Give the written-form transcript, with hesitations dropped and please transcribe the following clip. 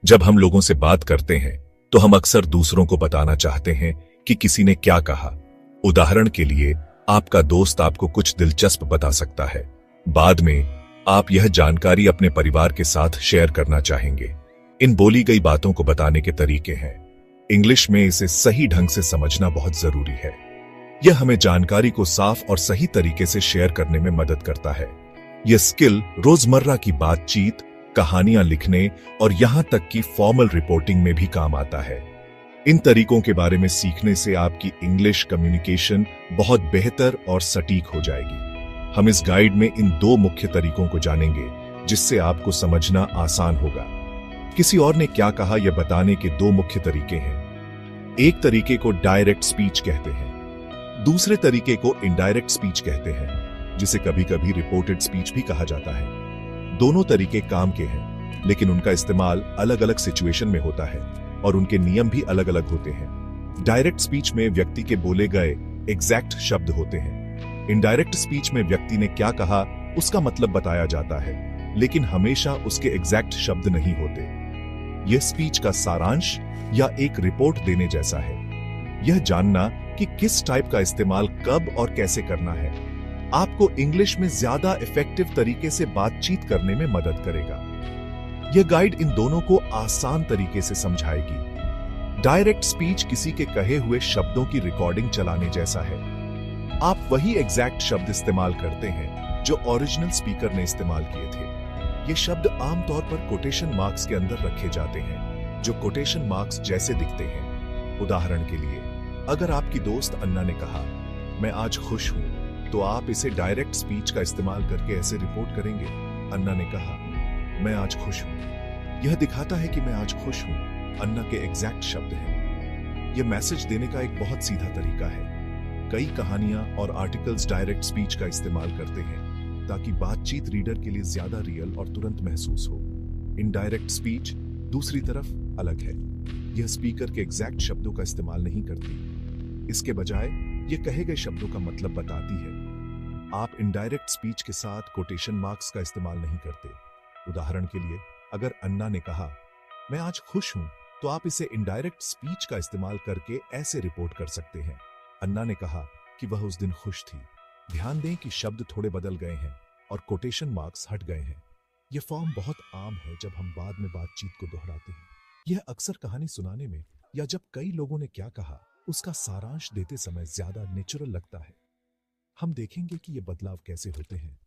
जब हम लोगों से बात करते हैं तो हम अक्सर दूसरों को बताना चाहते हैं कि किसी ने क्या कहा। उदाहरण के लिए, आपका दोस्त आपको कुछ दिलचस्प बता सकता है। बाद में आप यह जानकारी अपने परिवार के साथ शेयर करना चाहेंगे। इन बोली गई बातों को बताने के तरीके हैं। इंग्लिश में इसे सही ढंग से समझना बहुत जरूरी है। यह हमें जानकारी को साफ और सही तरीके से शेयर करने में मदद करता है। यह स्किल रोजमर्रा की बातचीत, कहानियां लिखने और यहां तक कि फॉर्मल रिपोर्टिंग में भी काम आता है। इन तरीकों के बारे में सीखने से आपकी इंग्लिश कम्युनिकेशन बहुत बेहतर और सटीक हो जाएगी। हम इस गाइड में इन 2 मुख्य तरीकों को जानेंगे जिससे आपको समझना आसान होगा। किसी और ने क्या कहा यह बताने के 2 मुख्य तरीके हैं। एक तरीके को डायरेक्ट स्पीच कहते हैं, दूसरे तरीके को इनडायरेक्ट स्पीच कहते हैं, जिसे कभी कभी रिपोर्टेड स्पीच भी कहा जाता है। दोनों तरीके काम के हैं, लेकिन उनका इस्तेमाल अलग अलग सिचुएशन में होता है और उनके नियम भी अलग अलग होते हैं। डायरेक्ट स्पीच में व्यक्ति के बोले गए एग्जैक्ट शब्द होते हैं। इनडायरेक्ट स्पीच में व्यक्ति ने क्या कहा उसका मतलब बताया जाता है, लेकिन हमेशा उसके एग्जैक्ट शब्द नहीं होते। यह स्पीच का सारांश या एक रिपोर्ट देने जैसा है। यह जानना कि किस टाइप का इस्तेमाल कब और कैसे करना है आपको इंग्लिश में ज्यादा इफेक्टिव तरीके से बातचीत करने में मदद करेगा। यह गाइड इन दोनों को आसान तरीके से समझाएगी। डायरेक्ट स्पीच किसी के कहे हुए शब्दों की रिकॉर्डिंग चलाने जैसा है। आप वही एग्जैक्ट शब्द इस्तेमाल करते हैं जो ओरिजिनल स्पीकर ने इस्तेमाल किए थे। ये शब्द आमतौर पर कोटेशन मार्क्स के अंदर रखे जाते हैं, जो कोटेशन मार्क्स जैसे दिखते हैं। उदाहरण के लिए, अगर आपकी दोस्त अन्ना ने कहा, मैं आज खुश हूं, तो आप इसे डायरेक्ट स्पीच का इस्तेमाल करके ऐसे रिपोर्ट करेंगे, अन्ना ने कहा, मैं आज खुश हूं। यह दिखाता है कि मैं आज खुश हूं अन्ना के एग्जैक्ट शब्द हैं। यह मैसेज देने का एक बहुत सीधा तरीका है। कई कहानियां और आर्टिकल्स डायरेक्ट स्पीच का इस्तेमाल करते हैं ताकि बातचीत रीडर के लिए ज्यादा रियल और तुरंत महसूस हो। इनडायरेक्ट स्पीच दूसरी तरफ अलग है। यह स्पीकर के एग्जैक्ट शब्दों का इस्तेमाल नहीं करती। इसके बजाय यह कहे गए शब्दों का मतलब बताती है। आप इनडायरेक्ट स्पीच के साथ कोटेशन मार्क्स का इस्तेमाल नहीं करते। उदाहरण के लिए, अगर अन्ना ने कहा, मैं आज खुश हूं, तो आप इसे इनडायरेक्ट स्पीच का इस्तेमाल करके ऐसे रिपोर्ट कर सकते हैं, अन्ना ने कहा कि वह उस दिन खुश थी। ध्यान दें कि शब्द थोड़े बदल गए हैं और कोटेशन मार्क्स हट गए हैं। यह फॉर्म बहुत आम है जब हम बाद में बातचीत को दोहराते हैं। यह अक्सर कहानी सुनाने में या जब कई लोगों ने क्या कहा उसका सारांश देते समय ज्यादा नेचुरल लगता है। हम देखेंगे कि ये बदलाव कैसे होते हैं।